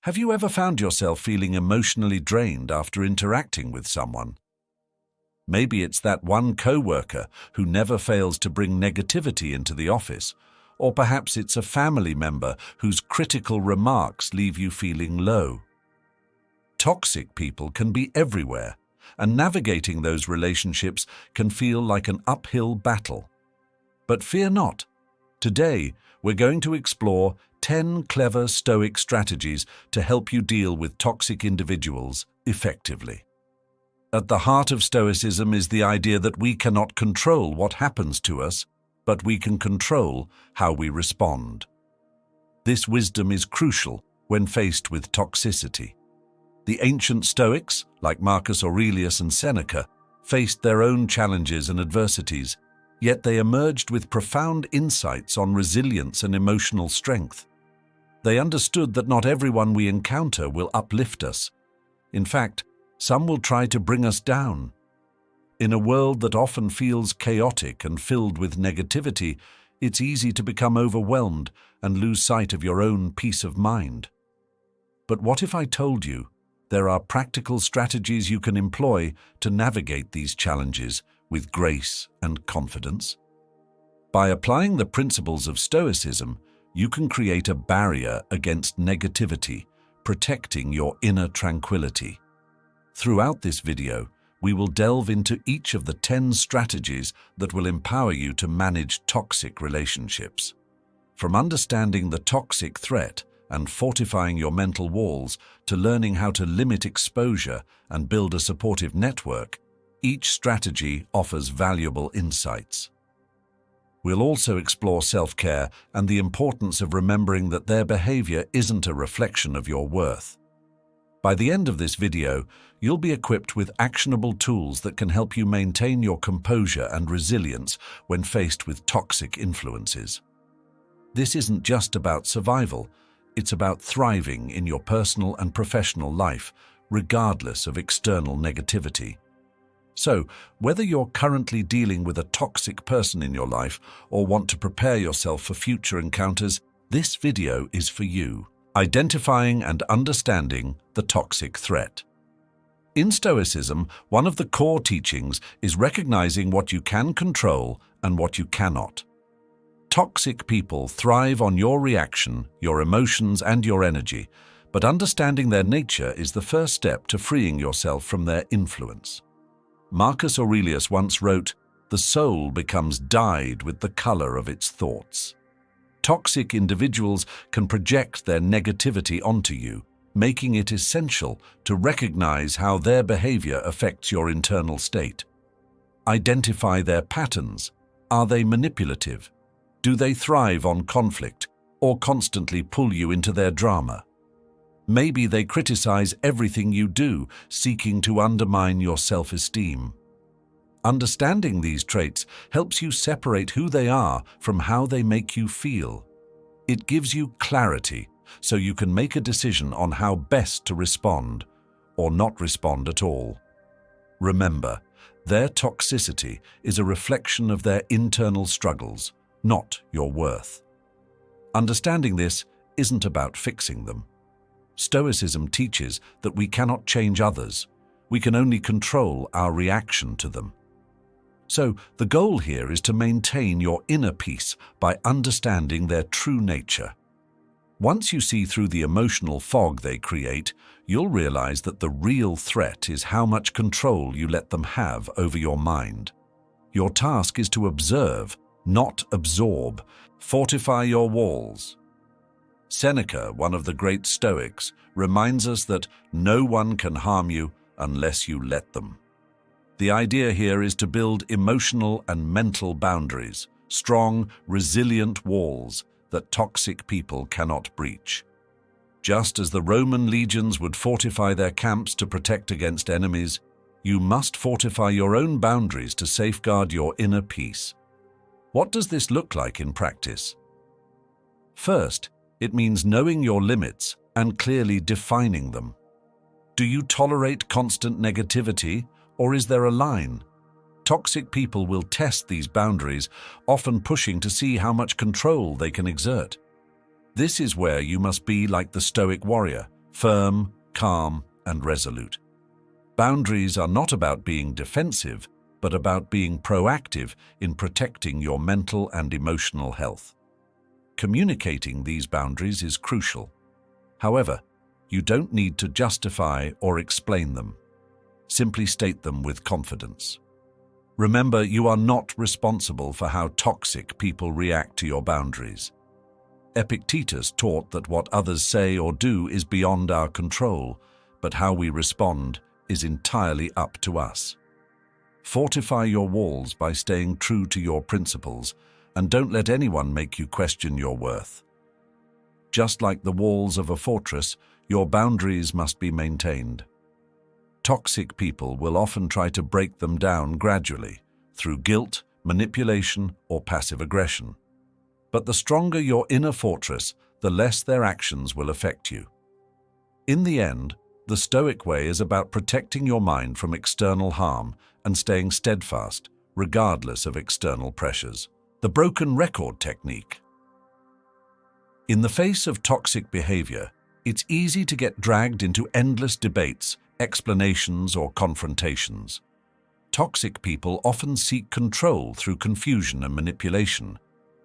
Have you ever found yourself feeling emotionally drained after interacting with someone? Maybe it's that one coworker who never fails to bring negativity into the office, or perhaps it's a family member whose critical remarks leave you feeling low. Toxic people can be everywhere, and navigating those relationships can feel like an uphill battle. But fear not. Today, we're going to explore 10 clever Stoic strategies to help you deal with toxic individuals effectively. At the heart of Stoicism is the idea that we cannot control what happens to us, but we can control how we respond. This wisdom is crucial when faced with toxicity. The ancient Stoics, like Marcus Aurelius and Seneca, faced their own challenges and adversities, yet they emerged with profound insights on resilience and emotional strength. They understood that not everyone we encounter will uplift us. In fact, some will try to bring us down. In a world that often feels chaotic and filled with negativity, it's easy to become overwhelmed and lose sight of your own peace of mind. But what if I told you there are practical strategies you can employ to navigate these challenges with grace and confidence? By applying the principles of Stoicism, you can create a barrier against negativity, protecting your inner tranquility. Throughout this video, we will delve into each of the 10 strategies that will empower you to manage toxic relationships. From understanding the toxic threat and fortifying your mental walls to learning how to limit exposure and build a supportive network, each strategy offers valuable insights. We'll also explore self-care and the importance of remembering that their behavior isn't a reflection of your worth. By the end of this video, you'll be equipped with actionable tools that can help you maintain your composure and resilience when faced with toxic influences. This isn't just about survival, it's about thriving in your personal and professional life, regardless of external negativity. So, whether you're currently dealing with a toxic person in your life or want to prepare yourself for future encounters, this video is for you. Identifying and understanding the toxic threat. In Stoicism, one of the core teachings is recognizing what you can control and what you cannot. Toxic people thrive on your reaction, your emotions, and your energy, but understanding their nature is the first step to freeing yourself from their influence. Marcus Aurelius once wrote, "The soul becomes dyed with the color of its thoughts." Toxic individuals can project their negativity onto you, making it essential to recognize how their behavior affects your internal state. Identify their patterns. Are they manipulative? Do they thrive on conflict or constantly pull you into their drama? Maybe they criticize everything you do, seeking to undermine your self-esteem. Understanding these traits helps you separate who they are from how they make you feel. It gives you clarity, so you can make a decision on how best to respond, or not respond at all. Remember, their toxicity is a reflection of their internal struggles, not your worth. Understanding this isn't about fixing them. Stoicism teaches that we cannot change others. We can only control our reaction to them. So, the goal here is to maintain your inner peace by understanding their true nature. Once you see through the emotional fog they create, you'll realize that the real threat is how much control you let them have over your mind. Your task is to observe, not absorb. Fortify your walls. Seneca, one of the great Stoics, reminds us that no one can harm you unless you let them. The idea here is to build emotional and mental boundaries, strong, resilient walls that toxic people cannot breach. Just as the Roman legions would fortify their camps to protect against enemies, you must fortify your own boundaries to safeguard your inner peace. What does this look like in practice? First, it means knowing your limits and clearly defining them. Do you tolerate constant negativity, or is there a line? Toxic people will test these boundaries, often pushing to see how much control they can exert. This is where you must be like the Stoic warrior, firm, calm, and resolute. Boundaries are not about being defensive, but about being proactive in protecting your mental and emotional health. Communicating these boundaries is crucial. However, you don't need to justify or explain them. Simply state them with confidence. Remember, you are not responsible for how toxic people react to your boundaries. Epictetus taught that what others say or do is beyond our control, but how we respond is entirely up to us. Fortify your walls by staying true to your principles, and don't let anyone make you question your worth. Just like the walls of a fortress, your boundaries must be maintained. Toxic people will often try to break them down gradually, through guilt, manipulation, or passive aggression. But the stronger your inner fortress, the less their actions will affect you. In the end, the Stoic way is about protecting your mind from external harm and staying steadfast, regardless of external pressures. The broken record technique. In the face of toxic behavior, it's easy to get dragged into endless debates, explanations, or confrontations. Toxic people often seek control through confusion and manipulation.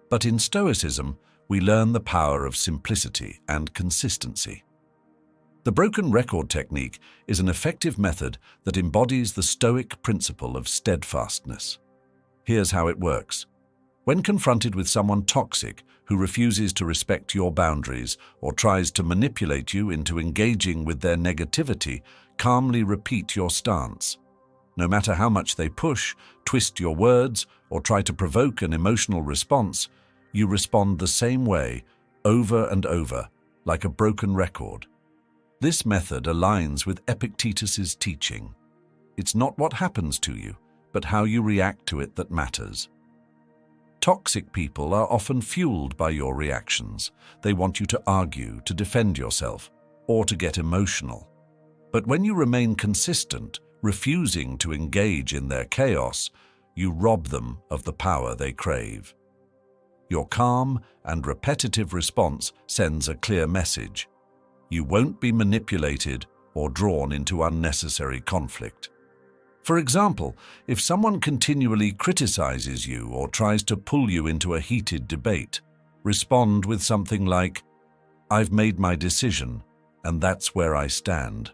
But in Stoicism, we learn the power of simplicity and consistency. The broken record technique is an effective method that embodies the Stoic principle of steadfastness. Here's how it works. When confronted with someone toxic who refuses to respect your boundaries or tries to manipulate you into engaging with their negativity, calmly repeat your stance. No matter how much they push, twist your words, or try to provoke an emotional response, you respond the same way, over and over, like a broken record. This method aligns with Epictetus's teaching. It's not what happens to you, but how you react to it that matters. Toxic people are often fueled by your reactions. They want you to argue, to defend yourself, or to get emotional. But when you remain consistent, refusing to engage in their chaos, you rob them of the power they crave. Your calm and repetitive response sends a clear message. You won't be manipulated or drawn into unnecessary conflict. For example, if someone continually criticizes you or tries to pull you into a heated debate, respond with something like, "I've made my decision, and that's where I stand."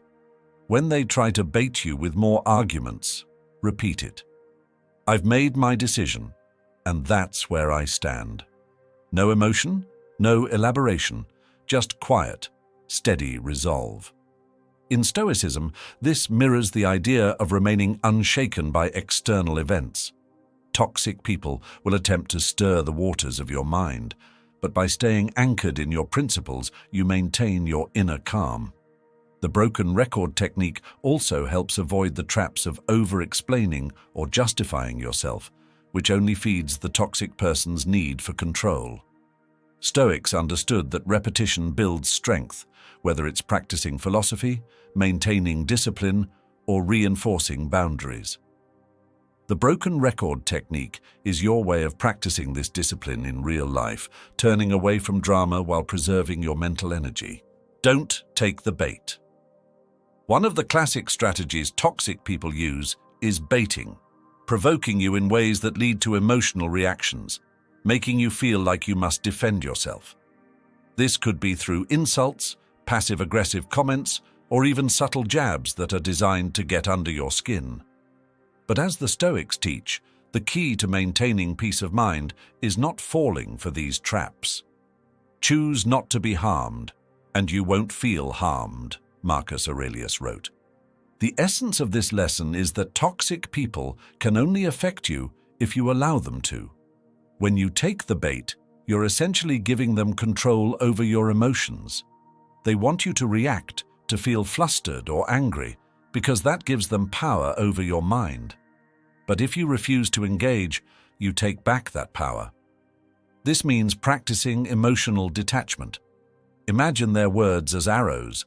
When they try to bait you with more arguments, repeat it. "I've made my decision, and that's where I stand." No emotion, no elaboration, just quiet, steady resolve. In Stoicism, this mirrors the idea of remaining unshaken by external events. Toxic people will attempt to stir the waters of your mind, but by staying anchored in your principles, you maintain your inner calm. The broken record technique also helps avoid the traps of over-explaining or justifying yourself, which only feeds the toxic person's need for control. Stoics understood that repetition builds strength, whether it's practicing philosophy, maintaining discipline, or reinforcing boundaries. The broken record technique is your way of practicing this discipline in real life, turning away from drama while preserving your mental energy. Don't take the bait. One of the classic strategies toxic people use is baiting, provoking you in ways that lead to emotional reactions, making you feel like you must defend yourself. This could be through insults, passive-aggressive comments, or even subtle jabs that are designed to get under your skin. But as the Stoics teach, the key to maintaining peace of mind is not falling for these traps. Choose not to be harmed, and you won't feel harmed, Marcus Aurelius wrote. The essence of this lesson is that toxic people can only affect you if you allow them to. When you take the bait, you're essentially giving them control over your emotions. They want you to react, to feel flustered or angry, because that gives them power over your mind. But if you refuse to engage, you take back that power. This means practicing emotional detachment. Imagine their words as arrows.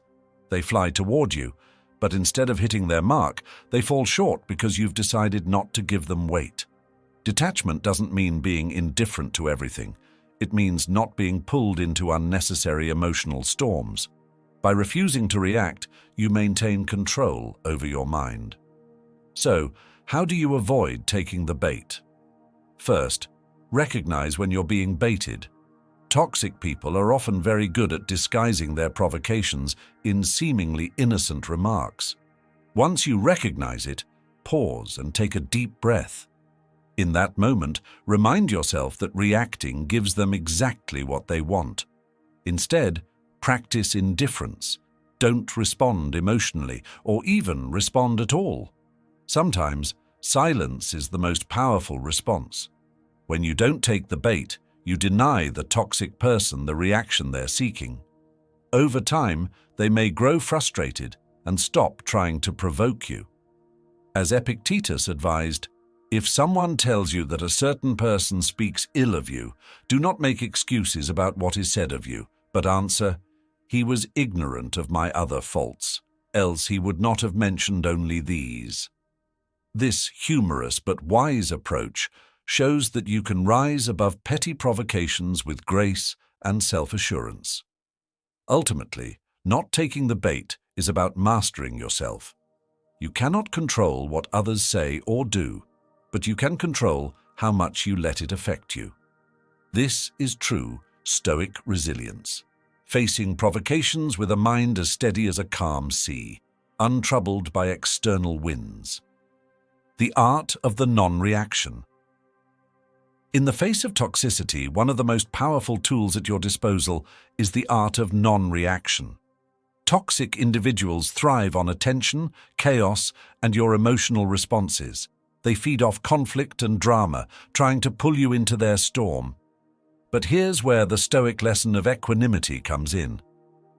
They fly toward you, but instead of hitting their mark, they fall short because you've decided not to give them weight. Detachment doesn't mean being indifferent to everything. It means not being pulled into unnecessary emotional storms. By refusing to react, you maintain control over your mind. So, how do you avoid taking the bait? First, recognize when you're being baited. Toxic people are often very good at disguising their provocations in seemingly innocent remarks. Once you recognize it, pause and take a deep breath. In that moment, remind yourself that reacting gives them exactly what they want. Instead, practice indifference. Don't respond emotionally, or even respond at all. Sometimes, silence is the most powerful response. When you don't take the bait, you deny the toxic person the reaction they're seeking. Over time, they may grow frustrated and stop trying to provoke you. As Epictetus advised, if someone tells you that a certain person speaks ill of you, do not make excuses about what is said of you, but answer, "He was ignorant of my other faults, else he would not have mentioned only these." This humorous but wise approach shows that you can rise above petty provocations with grace and self-assurance. Ultimately, not taking the bait is about mastering yourself. You cannot control what others say or do, but you can control how much you let it affect you. This is true Stoic resilience, facing provocations with a mind as steady as a calm sea, untroubled by external winds. The art of the non-reaction. In the face of toxicity, one of the most powerful tools at your disposal is the art of non-reaction. Toxic individuals thrive on attention, chaos, and your emotional responses. They feed off conflict and drama, trying to pull you into their storm. But here's where the Stoic lesson of equanimity comes in.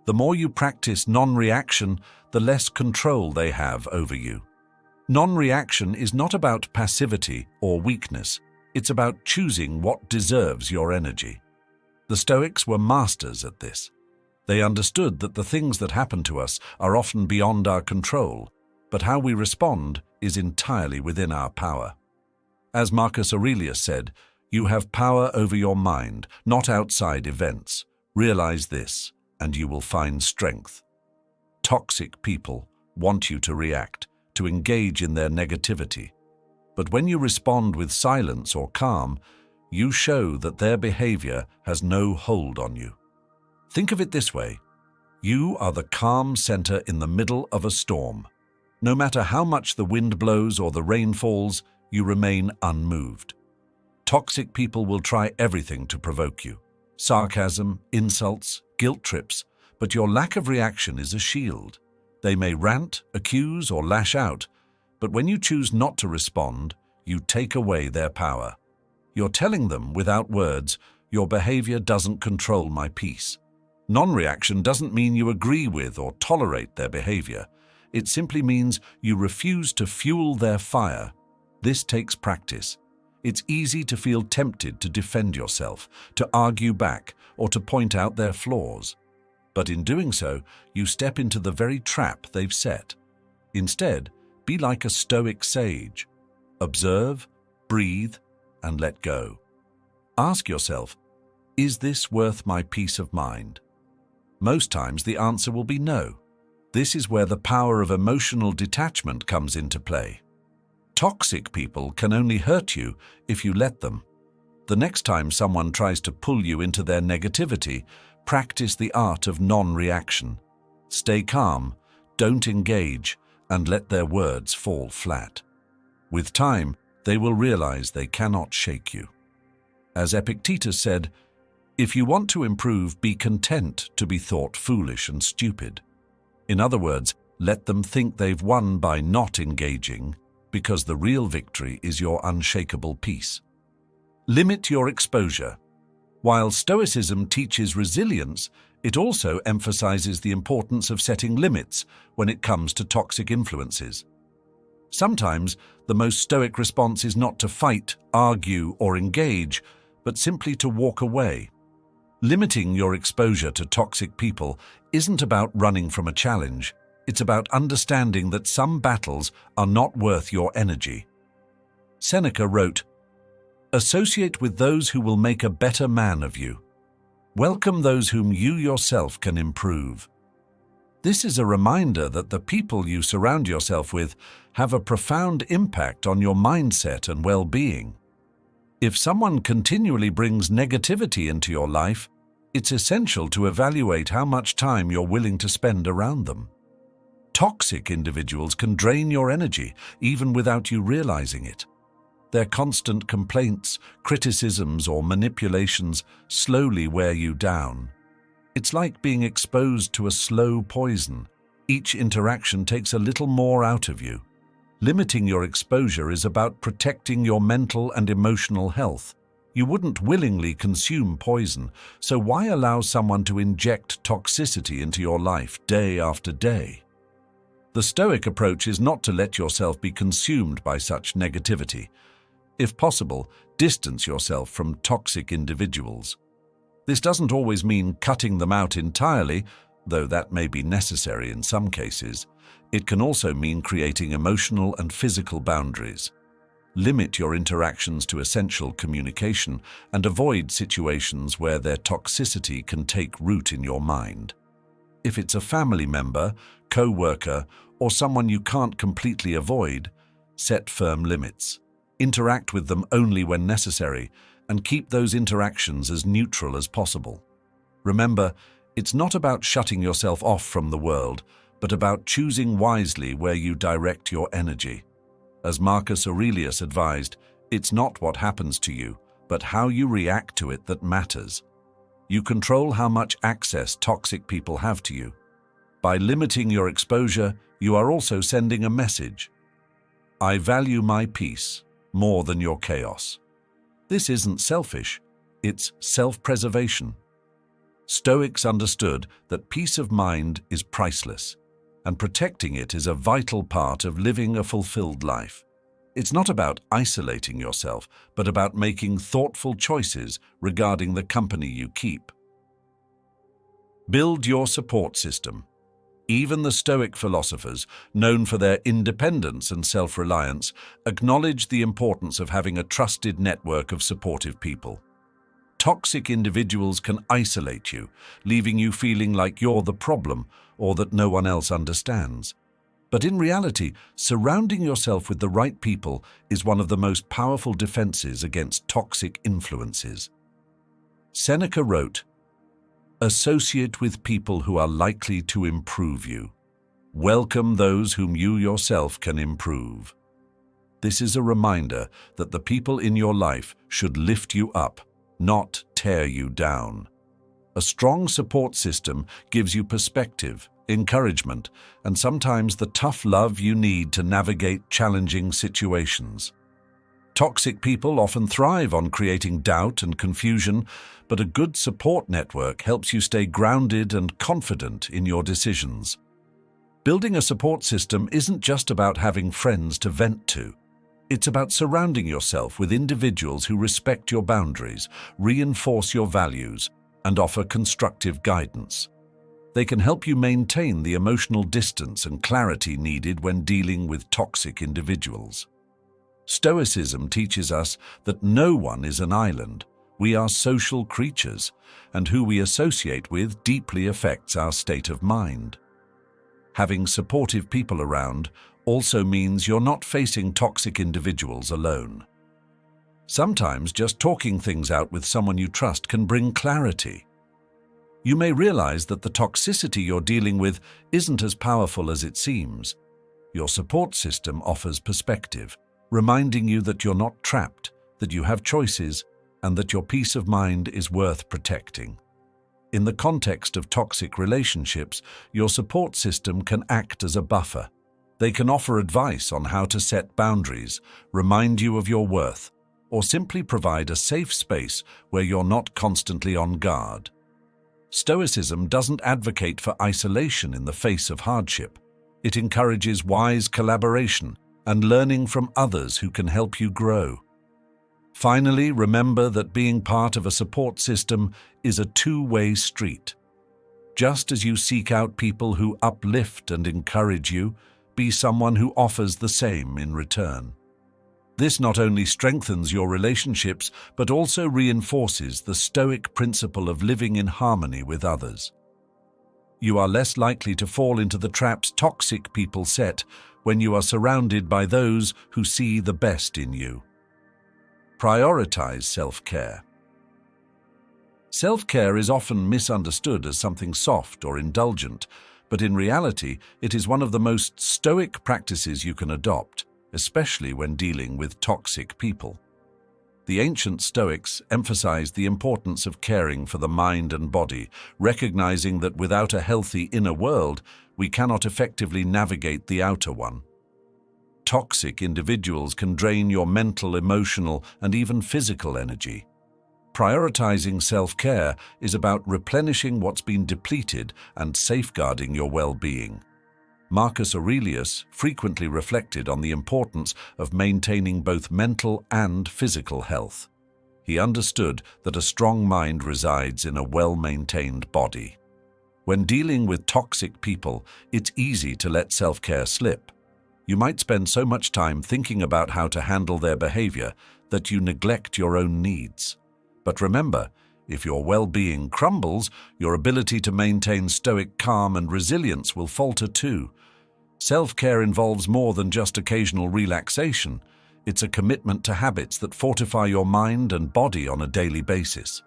The more you practice non-reaction, the less control they have over you. Non-reaction is not about passivity or weakness. It's about choosing what deserves your energy. The Stoics were masters at this. They understood that the things that happen to us are often beyond our control, but how we respond is entirely within our power. As Marcus Aurelius said, "You have power over your mind, not outside events. Realize this, and you will find strength." Toxic people want you to react, to engage in their negativity. But when you respond with silence or calm, you show that their behavior has no hold on you. Think of it this way. You are the calm center in the middle of a storm. No matter how much the wind blows or the rain falls, you remain unmoved. Toxic people will try everything to provoke you. Sarcasm, insults, guilt trips, but your lack of reaction is a shield. They may rant, accuse, or lash out, but when you choose not to respond, you take away their power. You're telling them, without words, your behavior doesn't control my peace. Non-reaction doesn't mean you agree with or tolerate their behavior. It simply means you refuse to fuel their fire. This takes practice. It's easy to feel tempted to defend yourself, to argue back, or to point out their flaws. But in doing so, you step into the very trap they've set. Instead, be like a Stoic sage. Observe, breathe, and let go. Ask yourself, is this worth my peace of mind? Most times the answer will be no. This is where the power of emotional detachment comes into play. Toxic people can only hurt you if you let them. The next time someone tries to pull you into their negativity, practice the art of non-reaction. Stay calm, don't engage, and let their words fall flat. With time, they will realize they cannot shake you. As Epictetus said, "If you want to improve, be content to be thought foolish and stupid." In other words, let them think they've won by not engaging, because the real victory is your unshakable peace. Limit your exposure. While Stoicism teaches resilience, it also emphasizes the importance of setting limits when it comes to toxic influences. Sometimes, the most Stoic response is not to fight, argue, or engage, but simply to walk away. Limiting your exposure to toxic people isn't about running from a challenge. It's about understanding that some battles are not worth your energy. Seneca wrote, "Associate with those who will make a better man of you. Welcome those whom you yourself can improve." This is a reminder that the people you surround yourself with have a profound impact on your mindset and well-being. If someone continually brings negativity into your life, it's essential to evaluate how much time you're willing to spend around them. Toxic individuals can drain your energy, even without you realizing it. Their constant complaints, criticisms, or manipulations slowly wear you down. It's like being exposed to a slow poison. Each interaction takes a little more out of you. Limiting your exposure is about protecting your mental and emotional health. You wouldn't willingly consume poison, so why allow someone to inject toxicity into your life day after day? The Stoic approach is not to let yourself be consumed by such negativity. If possible, distance yourself from toxic individuals. This doesn't always mean cutting them out entirely, though that may be necessary in some cases. It can also mean creating emotional and physical boundaries. Limit your interactions to essential communication and avoid situations where their toxicity can take root in your mind. If it's a family member, co-worker, or someone you can't completely avoid, set firm limits. Interact with them only when necessary, and keep those interactions as neutral as possible. Remember, it's not about shutting yourself off from the world, but about choosing wisely where you direct your energy. As Marcus Aurelius advised, it's not what happens to you, but how you react to it that matters. You control how much access toxic people have to you. By limiting your exposure, you are also sending a message. I value my peace more than your chaos. This isn't selfish, it's self-preservation. Stoics understood that peace of mind is priceless, and protecting it is a vital part of living a fulfilled life. It's not about isolating yourself, but about making thoughtful choices regarding the company you keep. Build your support system. Even the Stoic philosophers, known for their independence and self-reliance, acknowledged the importance of having a trusted network of supportive people. Toxic individuals can isolate you, leaving you feeling like you're the problem or that no one else understands. But in reality, surrounding yourself with the right people is one of the most powerful defenses against toxic influences. Seneca wrote, "Associate with people who are likely to improve you. Welcome those whom you yourself can improve." This is a reminder that the people in your life should lift you up, not tear you down. A strong support system gives you perspective, encouragement, and sometimes the tough love you need to navigate challenging situations. Toxic people often thrive on creating doubt and confusion, but a good support network helps you stay grounded and confident in your decisions. Building a support system isn't just about having friends to vent to. It's about surrounding yourself with individuals who respect your boundaries, reinforce your values, and offer constructive guidance. They can help you maintain the emotional distance and clarity needed when dealing with toxic individuals. Stoicism teaches us that no one is an island. We are social creatures, and who we associate with deeply affects our state of mind. Having supportive people around also means you're not facing toxic individuals alone. Sometimes just talking things out with someone you trust can bring clarity. You may realize that the toxicity you're dealing with isn't as powerful as it seems. Your support system offers perspective, reminding you that you're not trapped, that you have choices, and that your peace of mind is worth protecting. In the context of toxic relationships, your support system can act as a buffer. They can offer advice on how to set boundaries, remind you of your worth, or simply provide a safe space where you're not constantly on guard. Stoicism doesn't advocate for isolation in the face of hardship. It encourages wise collaboration and learning from others who can help you grow. Finally, remember that being part of a support system is a two-way street. Just as you seek out people who uplift and encourage you, be someone who offers the same in return. This not only strengthens your relationships, but also reinforces the Stoic principle of living in harmony with others. You are less likely to fall into the traps toxic people set when you are surrounded by those who see the best in you. Prioritize self-care. Self-care is often misunderstood as something soft or indulgent, but in reality, it is one of the most stoic practices you can adopt, especially when dealing with toxic people. The ancient Stoics emphasized the importance of caring for the mind and body, recognizing that without a healthy inner world, we cannot effectively navigate the outer one. Toxic individuals can drain your mental, emotional, and even physical energy. Prioritizing self-care is about replenishing what's been depleted and safeguarding your well-being. Marcus Aurelius frequently reflected on the importance of maintaining both mental and physical health. He understood that a strong mind resides in a well-maintained body. When dealing with toxic people, it's easy to let self-care slip. You might spend so much time thinking about how to handle their behavior that you neglect your own needs. But remember, if your well-being crumbles, your ability to maintain stoic calm and resilience will falter too. Self-care involves more than just occasional relaxation. It's a commitment to habits that fortify your mind and body on a daily basis.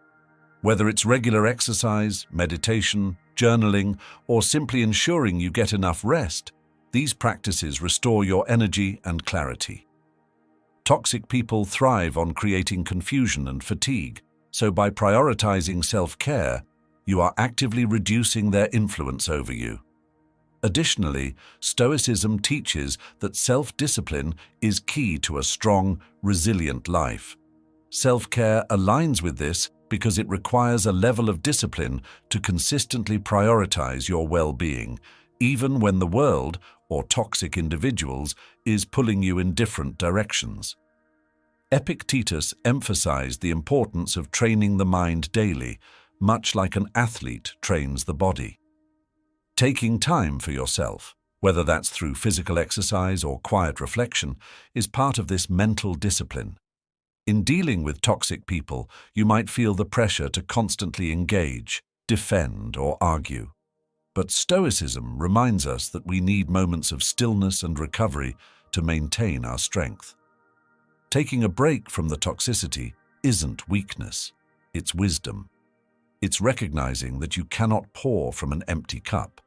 Whether it's regular exercise, meditation, journaling, or simply ensuring you get enough rest, these practices restore your energy and clarity. Toxic people thrive on creating confusion and fatigue, so by prioritizing self-care, you are actively reducing their influence over you. Additionally, Stoicism teaches that self-discipline is key to a strong, resilient life. Self-care aligns with this because it requires a level of discipline to consistently prioritize your well-being, even when the world, or toxic individuals, is pulling you in different directions. Epictetus emphasized the importance of training the mind daily, much like an athlete trains the body. Taking time for yourself, whether that's through physical exercise or quiet reflection, is part of this mental discipline. In dealing with toxic people, you might feel the pressure to constantly engage, defend, or argue. But Stoicism reminds us that we need moments of stillness and recovery to maintain our strength. Taking a break from the toxicity isn't weakness, it's wisdom. It's recognizing that you cannot pour from an empty cup.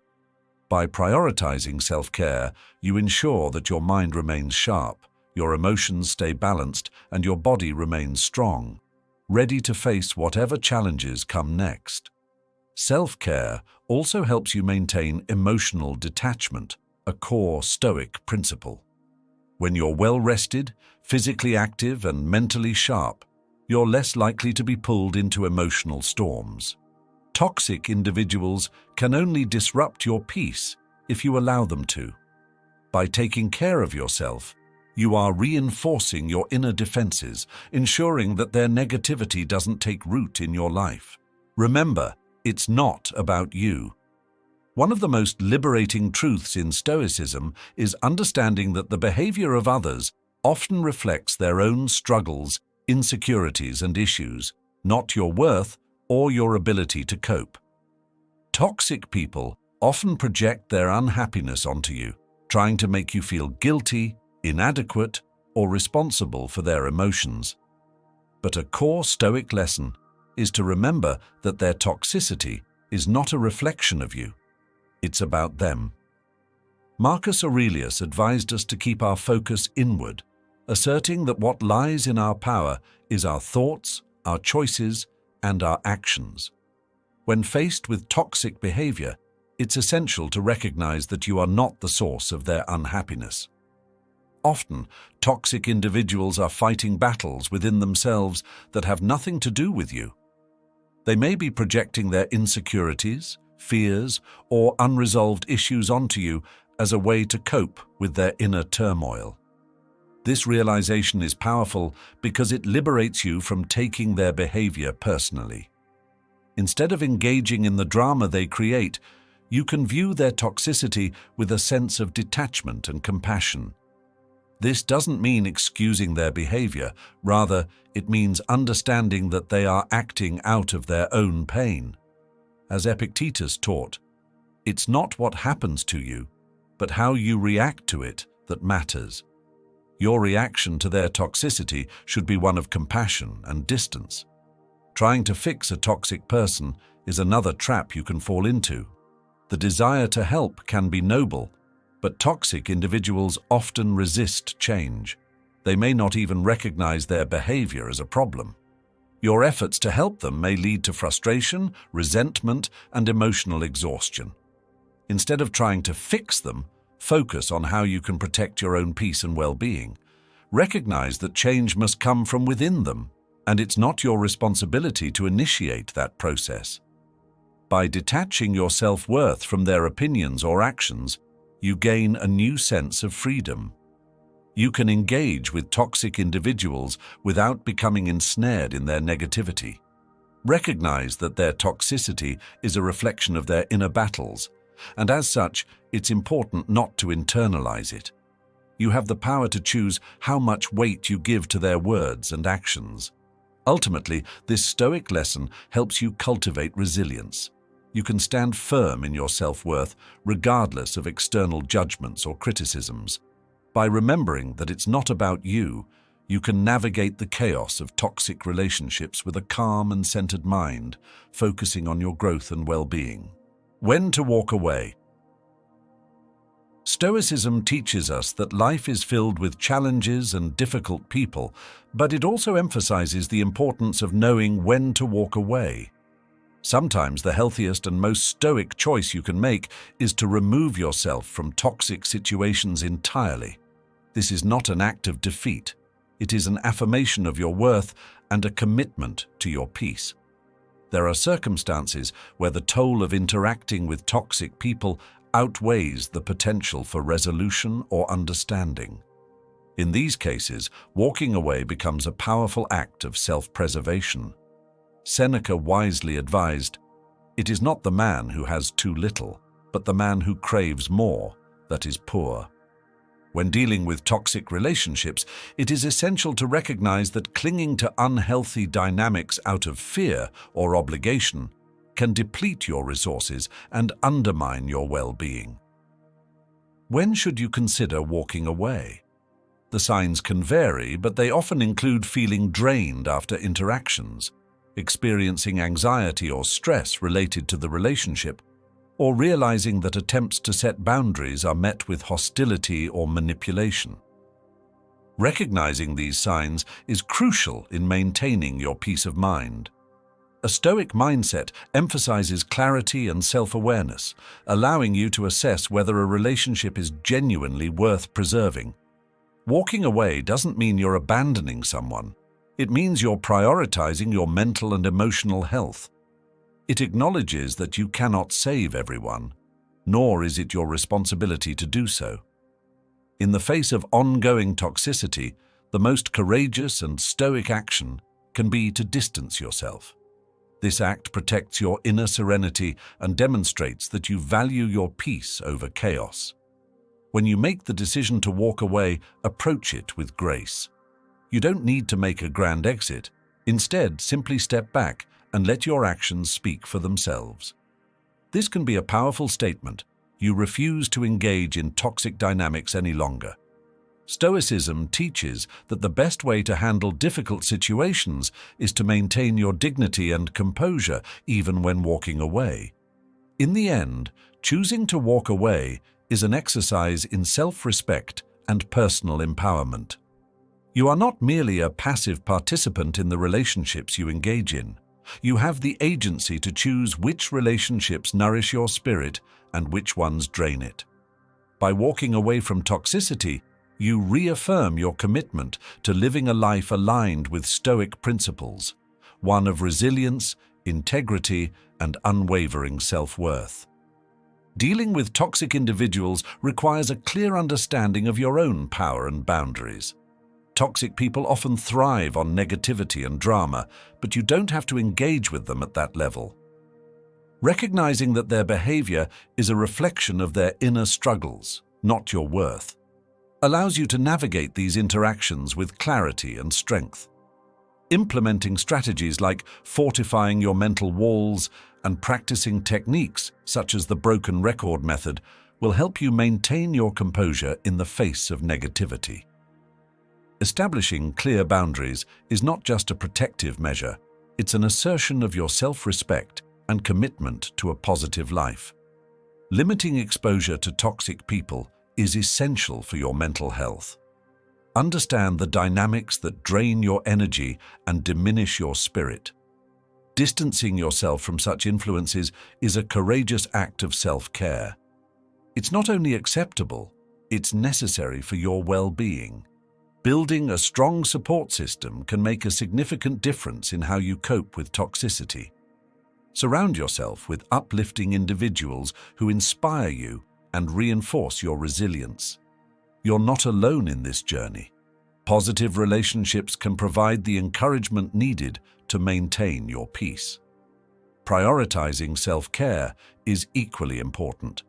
By prioritizing self-care, you ensure that your mind remains sharp, your emotions stay balanced, and your body remains strong, ready to face whatever challenges come next. Self-care also helps you maintain emotional detachment, a core Stoic principle. When you're well-rested, physically active, and mentally sharp, you're less likely to be pulled into emotional storms. Toxic individuals can only disrupt your peace if you allow them to. By taking care of yourself, you are reinforcing your inner defenses, ensuring that their negativity doesn't take root in your life. Remember, it's not about you. One of the most liberating truths in Stoicism is understanding that the behavior of others often reflects their own struggles, insecurities, and issues, not your worth or your ability to cope. Toxic people often project their unhappiness onto you, trying to make you feel guilty, inadequate, or responsible for their emotions. But a core Stoic lesson is to remember that their toxicity is not a reflection of you. It's about them. Marcus Aurelius advised us to keep our focus inward, asserting that what lies in our power is our thoughts, our choices, and our actions. When faced with toxic behavior, it's essential to recognize that you are not the source of their unhappiness. Often, toxic individuals are fighting battles within themselves that have nothing to do with you. They may be projecting their insecurities, fears, or unresolved issues onto you as a way to cope with their inner turmoil. This realization is powerful because it liberates you from taking their behavior personally. Instead of engaging in the drama they create, you can view their toxicity with a sense of detachment and compassion. This doesn't mean excusing their behavior, rather, it means understanding that they are acting out of their own pain. As Epictetus taught, It's not what happens to you, but how you react to it that matters. Your reaction to their toxicity should be one of compassion and distance. Trying to fix a toxic person is another trap you can fall into. The desire to help can be noble, but toxic individuals often resist change. They may not even recognize their behavior as a problem. Your efforts to help them may lead to frustration, resentment, and emotional exhaustion. Instead of trying to fix them, focus on how you can protect your own peace and well-being. Recognize that change must come from within them, and it's not your responsibility to initiate that process. By detaching your self-worth from their opinions or actions, you gain a new sense of freedom. You can engage with toxic individuals without becoming ensnared in their negativity. Recognize that their toxicity is a reflection of their inner battles, and as such, it's important not to internalize it. You have the power to choose how much weight you give to their words and actions. Ultimately, this Stoic lesson helps you cultivate resilience. You can stand firm in your self-worth regardless of external judgments or criticisms. By remembering that it's not about you, you can navigate the chaos of toxic relationships with a calm and centered mind, focusing on your growth and well-being. When to walk away. Stoicism teaches us that life is filled with challenges and difficult people, but it also emphasizes the importance of knowing when to walk away. Sometimes the healthiest and most stoic choice you can make is to remove yourself from toxic situations entirely. This is not an act of defeat. It is an affirmation of your worth and a commitment to your peace. There are circumstances where the toll of interacting with toxic people outweighs the potential for resolution or understanding. In these cases, walking away becomes a powerful act of self-preservation. Seneca wisely advised, "It is not the man who has too little, but the man who craves more that is poor." When dealing with toxic relationships, it is essential to recognize that clinging to unhealthy dynamics out of fear or obligation can deplete your resources and undermine your well-being. When should you consider walking away? The signs can vary, but they often include feeling drained after interactions, experiencing anxiety or stress related to the relationship, or realizing that attempts to set boundaries are met with hostility or manipulation. Recognizing these signs is crucial in maintaining your peace of mind. A Stoic mindset emphasizes clarity and self-awareness, allowing you to assess whether a relationship is genuinely worth preserving. Walking away doesn't mean you're abandoning someone. It means you're prioritizing your mental and emotional health. It acknowledges that you cannot save everyone, nor is it your responsibility to do so. In the face of ongoing toxicity, the most courageous and stoic action can be to distance yourself. This act protects your inner serenity and demonstrates that you value your peace over chaos. When you make the decision to walk away, approach it with grace. You don't need to make a grand exit. Instead, simply step back and let your actions speak for themselves. This can be a powerful statement. You refuse to engage in toxic dynamics any longer. Stoicism teaches that the best way to handle difficult situations is to maintain your dignity and composure even when walking away. In the end, choosing to walk away is an exercise in self-respect and personal empowerment. You are not merely a passive participant in the relationships you engage in. You have the agency to choose which relationships nourish your spirit and which ones drain it. By walking away from toxicity, you reaffirm your commitment to living a life aligned with Stoic principles, one of resilience, integrity, and unwavering self-worth. Dealing with toxic individuals requires a clear understanding of your own power and boundaries. Toxic people often thrive on negativity and drama, but you don't have to engage with them at that level. Recognizing that their behavior is a reflection of their inner struggles, not your worth, allows you to navigate these interactions with clarity and strength. Implementing strategies like fortifying your mental walls and practicing techniques such as the broken record method will help you maintain your composure in the face of negativity. Establishing clear boundaries is not just a protective measure, it's an assertion of your self-respect and commitment to a positive life. Limiting exposure to toxic people is essential for your mental health. Understand the dynamics that drain your energy and diminish your spirit. Distancing yourself from such influences is a courageous act of self-care. It's not only acceptable, it's necessary for your well-being. Building a strong support system can make a significant difference in how you cope with toxicity. Surround yourself with uplifting individuals who inspire you and reinforce your resilience. You're not alone in this journey. Positive relationships can provide the encouragement needed to maintain your peace. Prioritizing self-care is equally important.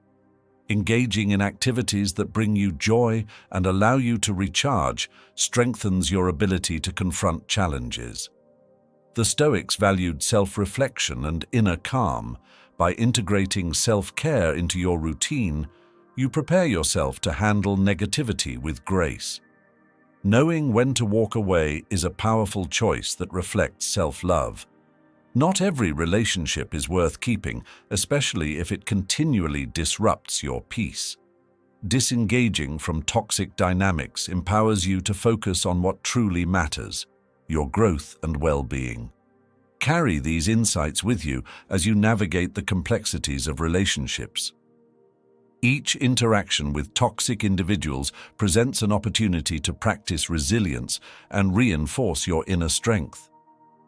Engaging in activities that bring you joy and allow you to recharge strengthens your ability to confront challenges. The Stoics valued self-reflection and inner calm. By integrating self-care into your routine, you prepare yourself to handle negativity with grace. Knowing when to walk away is a powerful choice that reflects self-love. Not every relationship is worth keeping, especially if it continually disrupts your peace. Disengaging from toxic dynamics empowers you to focus on what truly matters, your growth and well-being. Carry these insights with you as you navigate the complexities of relationships. Each interaction with toxic individuals presents an opportunity to practice resilience and reinforce your inner strength.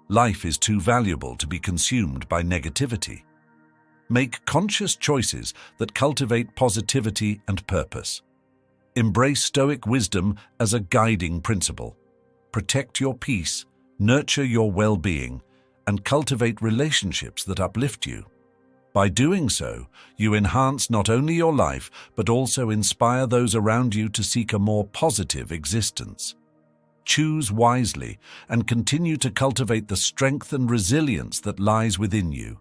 Life is too valuable to be consumed by negativity. Make conscious choices that cultivate positivity and purpose. Embrace Stoic wisdom as a guiding principle. Protect your peace, nurture your well-being, and cultivate relationships that uplift you. By doing so, you enhance not only your life, but also inspire those around you to seek a more positive existence. Choose wisely and continue to cultivate the strength and resilience that lies within you.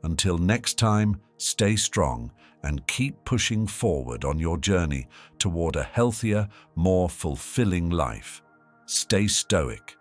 Until next time, stay strong and keep pushing forward on your journey toward a healthier, more fulfilling life. Stay stoic.